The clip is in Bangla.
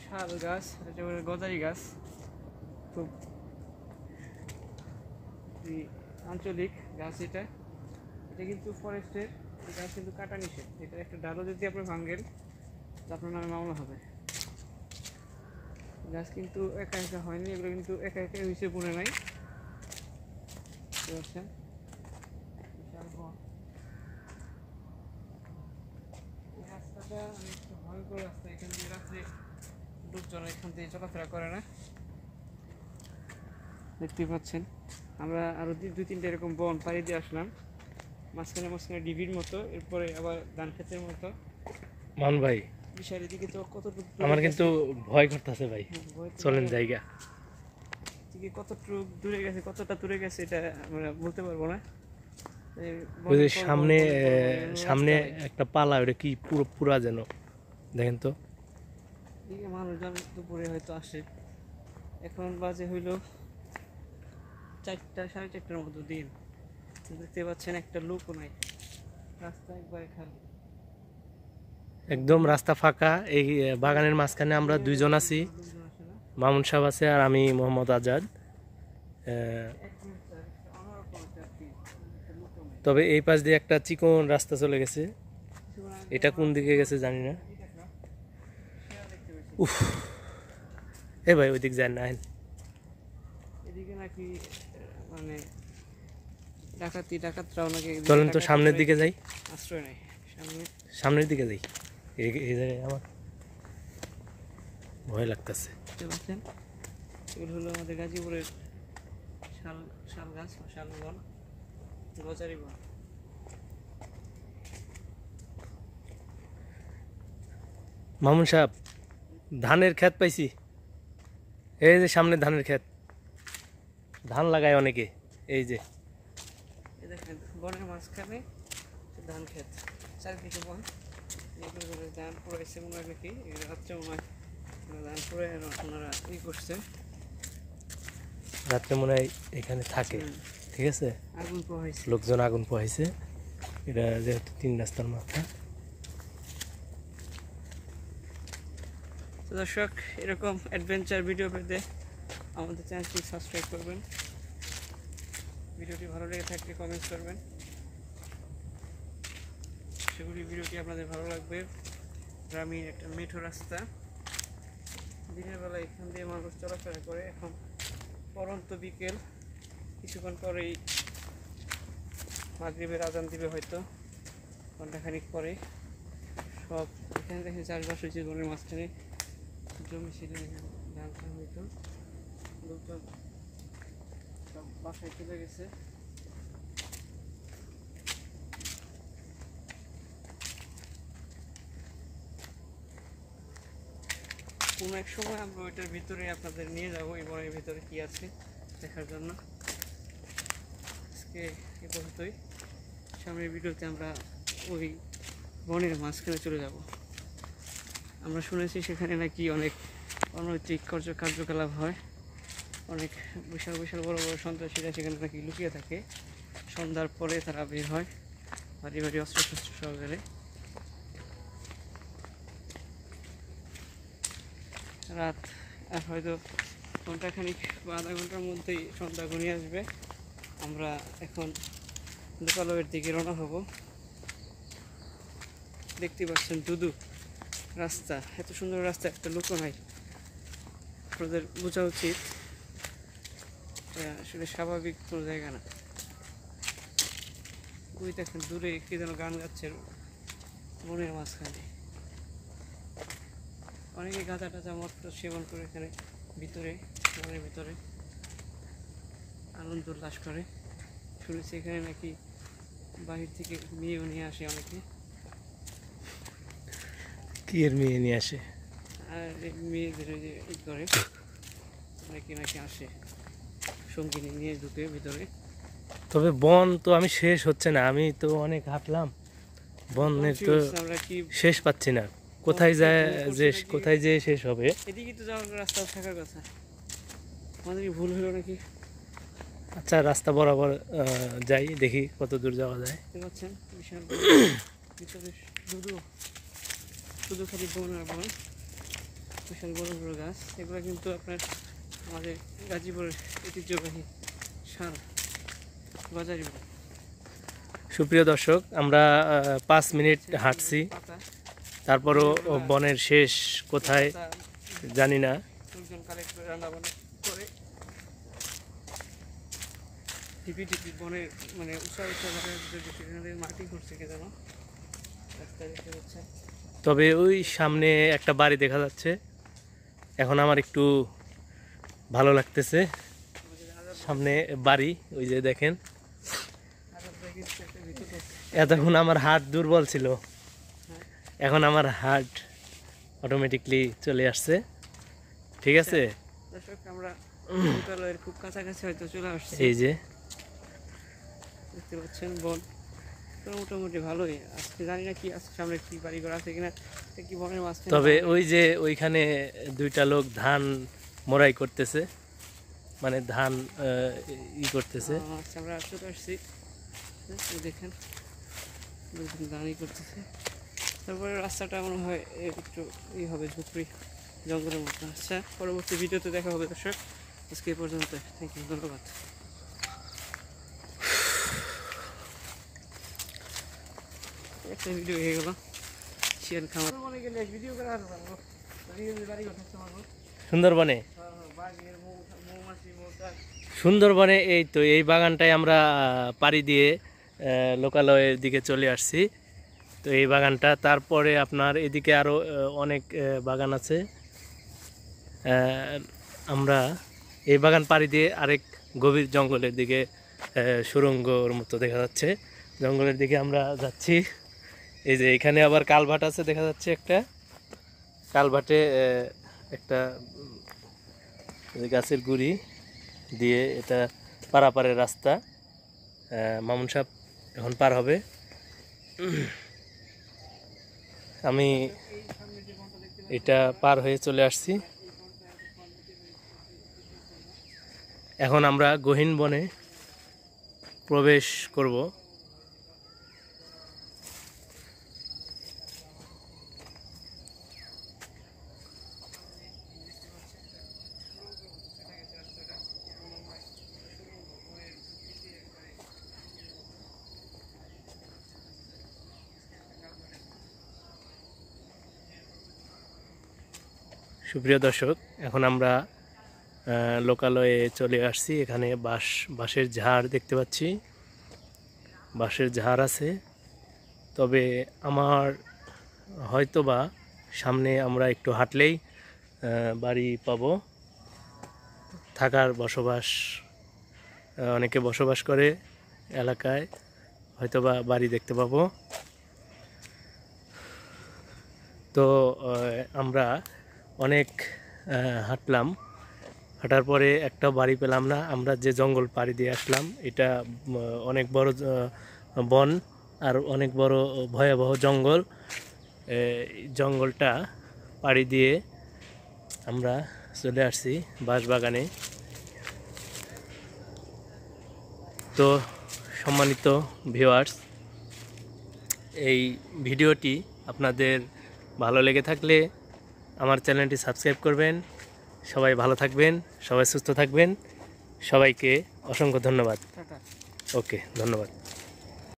শাল গাছ, এটা বলে গজারি গাছ, খুব আঞ্চলিক গাছ। এটা এটা কিন্তু ফরেস্টের গাছ, কিন্তু কাটা নিষেধ। এটা একটা ডালও যদি আপনি ভাঙেন আপনার নামে মামলা হবে। গাছ কিন্তু একা একা হয়নি, এগুলো কিন্তু একা একা হিসেবে বনে নাই, বুঝতে পারছেন? এই রাস্তাটা অনেক ভয়ঙ্কর রাস্তা, এখান দিয়ে রাত্রে লোকজন এখান দিয়ে চলাফেরা করে না, দেখতে পাচ্ছেন। আমরা আরো দুই তিনটা এরকম বন পাড়ি দিয়ে আসলাম, মাঝখানে মাঝখানে ডিবির মতো, এরপরে আবার ধান ক্ষেতের মতো। মান ভাই, বিশাল এদিকে তো কতটুকু আমার কিন্তু ভয় করতেছে ভাই, চলেন জায়গা এদিকে কতটুকু দূরে গেছে, কতটা দূরে গেছে এটা আমরা বলতে পারবো না। ওই যে সামনে সামনে একটা পালা, ওটা কি পুরো পুরা যেন, দেখেন তো। এদিকে মানুষজন দুপুরে হয়তো আসে, এখন বাজে হইলো 4টা 4:30টার মতো দিন। দেখতে পাচ্ছেন একটা লোকও নাই, রাস্তা একবারে খালি, একদম রাস্তা ফাঁকা। এই বাগানের মাঝখানে আমরা দুইজন আছি, লোকজন আসে না। মামুন সাহেব আছে আর আমি মোহাম্মদ আজাদ। অন্যরকম একটা feel, একটা লোকও নাই। তবে এই পাশ দিয়ে একটা চিকন রাস্তা চলে গেছে, কিছুক্ষণ আগে এটা কোন দিকে গেছে জানি না। এই দেখো, শেয়াল দেখতে পেয়েছি। উফ, এ ভাই ওই দিক যায় না। এদিকে নাকি মানে ডাকাতরাও নাকি এদিকে চলেন তো ডাকাতি সামনের করে, দিকে যাই, আশ্রয় নেই সামনে। সামনের দিকে যাই। এই জায়গায় আমার ভয় লাগতেছে। দেখতে পাচ্ছেন এগুলো হলো আমাদের গাজীপুরের শাল শাল গাছ বা শাল বন, গজারি বন। মামুন সাহেব, ধানের ক্ষেত পাইছি, এই যে সামনে ধানের ক্ষেত, ধান লাগায় অনেকে। এই যে এই দেখেন বনের মাঝখানে ধান ক্ষেত, চারিদিকে বন, এগুলো করে ধান পুরাইছে মনে হয় নাকি, রাত্রে মনে হয় ধান পুরাই ওনারা করছে। রাত্রে মনে হয় এখানে থাকে, ঠিক আছে। আগুন পোহাইছে। লোকজন আগুন পোহাইছে, এটা যেহেতু 3 রাস্তার মাথা। তো দর্শক, এরকম অ্যাডভেঞ্চার ভিডিও পেতে আমাদের চ্যানেলটি সাবস্ক্রাইব করবেন, ভিডিওটি ভালো লেগে থাকলে কমেন্টস করবেন, সেগুলি ভিডিওটি আপনাদের ভালো লাগবে। গ্রামীণ একটা মেঠো রাস্তা, দিনের বেলা এখান দিয়ে মানুষ চলাফেরা করে। এখন পরন্ত বিকেল, কিছুক্ষণ পরেই মাগরিবের আজান দিবে হয়তো, ঘন্টাখানিক পরে। সব এখানে দেখেন চাষবাস হয়েছে, বনের মাঝখানে জমি ছিল, ধান চাষ হইতো, লোকজন সব বাসায় চলে গেছে। কোনো এক সময় আমরা ওইটার ভিতরে আপনাদের নিয়ে যাবো, এই বনের ভিতরে কি আছে দেখার জন্য। আজকে এ পর্যন্তই, সামনের ভিডিওতে আমরা ওই বনের মাঝখানে চলে যাব। আমরা শুনেছি সেখানে নাকি অনেক অনৈতিক কার্যকলাপ হয়, অনেক বিশাল বিশাল বড় বড় সন্ত্রাসীরা সেখানে নাকি লুকিয়ে থাকে, সন্ধ্যার পরে তারা বের হয় ভারী ভারী অস্ত্রশস্ত্র সহকারে। রাত আর হয়তো ঘন্টাখানিক বা আধা ঘন্টার মধ্যেই সন্ধ্যা ঘনিয়ে আসবে। আমরা এখন লোকালয়ের দিকে রওনা হব। দেখতে পাচ্ছেন দুদু রাস্তা, এত সুন্দর রাস্তা, একটা লোকও নাই। আপনাদের বোঝা উচিত আসলে স্বাভাবিক কোনো জায়গা না। ওই দেখেন দূরে কি যেন গান গাচ্ছে বনের মাঝখানে। অনেকে গাঁজা টাজা মদ সেবন করে এখানে ভিতরে, বনের ভিতরে আনন্দ উল্লাস করে। শুনেছি এখানে নাকি বাহির থেকে মেয়েও নিয়ে আসে অনেকে, কি এর মেয়ে নিয়ে আসে, আর মেয়েদের ওই যে করে নাকি নাকি আসে সঙ্গিনী নিয়ে ঢুকে ভিতরে। তবে বন তো আমি শেষ হচ্ছে না, আমি তো অনেক হাঁটলাম, বনের তো আমরা কি শেষ পাচ্ছি না, কোথায় যায় যে কোথায় যে শেষ হবে। এদিকে তো যাওয়ার রাস্তা থাকার কথা, আমাদের কি ভুল হলো নাকি? আচ্ছা, রাস্তা বরাবর যাই, দেখি কত দূর যাওয়া যায়। দেখতে পাচ্ছেন বিশাল ভিতরে শুধু শুধু খালি বন আর বন। বিশাল বড় বড় গাছ, এগুলো কিন্তু আপনার আমাদের গাজীপুরের ঐতিহ্যবাহী শাল গজারি বন। সুপ্রিয় দর্শক, আমরা 5 মিনিট হাঁটছি, পাতা তারপরও বনের শেষ কোথায় পাতা জানি না। লোকজন কালেক্ট করে রান্না বান্না করে টিপি টিপি বনের মানে উঁচা উঁচা জায়গায় যদি সেখানে মাটি করছে কে যেন রাস্তায় দেখতে পাচ্ছেন। তবে ওই সামনে একটা বাড়ি দেখা যাচ্ছে, এখন আমার একটু ভালো লাগতেছে। সামনে বাড়ি, ওই যে দেখেন। এতক্ষণ আমার হার্ট দুর্বল ছিল, এখন আমার হার্ট অটোমেটিকলি চলে আসছে। ঠিক আছে, দর্শক আমরা লোকালয়ের খুব কাছাকাছি হয়তো চলে আসছি। এই যে দেখতে পাচ্ছেন বন তো মোটামুটি ভালোই। আজকে জানি না কি আজকে সামনে কি বাড়িঘর আছে কিনা, এটা কি বনের মাঝখানে। তবে ওই যে ওইখানে দুইটা লোক ধান মোড়াই করতেছে, মানে ধান করতেছে। আচ্ছা আমরা চলে আসছি, এই দেখেন লোকজন দাঁড়িয়ে করতেছে। তারপরে রাস্তাটা মনে হয় একটু হবে ঝুপড়ি জঙ্গলের মতো। আচ্ছা পরবর্তী ভিডিওতে দেখা হবে দর্শক, আজকে এই পর্যন্ত। থ্যাংক ইউ, ধন্যবাদ। একটা ভিডিও হয়ে গেল শিয়াল খামার মনে গেলে ভিডিও করে আসবো বাড়ি কথা পারবো। সুন্দরবনে বাঘের মৌমাছি মৌচাক সুন্দরবনে এই তো এই বাগানটায় আমরা পাড়ি দিয়ে লোকালয়ের দিকে চলে আসছি। তো এই বাগানটা, তারপরে আপনার এদিকে আরও অনেক বাগান আছে। আমরা এই বাগান পাড়ি দিয়ে আরেক গভীর জঙ্গলের দিকে, সুড়ঙ্গর মতো দেখা যাচ্ছে, জঙ্গলের দিকে আমরা যাচ্ছি। এই যে এখানে আবার কালভার্ট আছে দেখা যাচ্ছে, একটা কালভার্টে একটা গাছের গুড়ি দিয়ে এটা পারাপারের রাস্তা। মামুন সাহেব এখন পার হবে। আমি এটা পার হয়ে চলে আসছি। এখন আমরা গহীন বনে প্রবেশ করব। সুপ্রিয় দর্শক, এখন আমরা লোকালয়ে চলে আসছি। এখানে বাঁশের ঝাড় দেখতে পাচ্ছি, বাঁশের ঝাড় আছে। তবে আমার হয়তোবা সামনে আমরা একটু হাঁটলেই বাড়ি পাবো, থাকার বসবাস, অনেকে বসবাস করে এলাকায়, হয়তোবা বাড়ি দেখতে পাবো। তো আমরা অনেক হাঁটলাম, হাঁটার পরে একটা বাড়ি পেলাম না। আমরা যে জঙ্গল পাড়ি দিয়ে আসলাম, এটা অনেক বড় বন আর অনেক বড় ভয়াবহ জঙ্গল। জঙ্গলটা পাড়ি দিয়ে আমরা চলে আসছি বাঁশবাগানে। তো সম্মানিত ভিউয়ার্স, এই ভিডিওটি আপনাদের ভালো লেগে থাকলে আমার চ্যানেলটি সাবস্ক্রাইব করবেন। সবাই ভালো থাকবেন, সবাই সুস্থ থাকবেন। সবাইকে অসংখ্য ধন্যবাদ। টাটা। ওকে, ধন্যবাদ।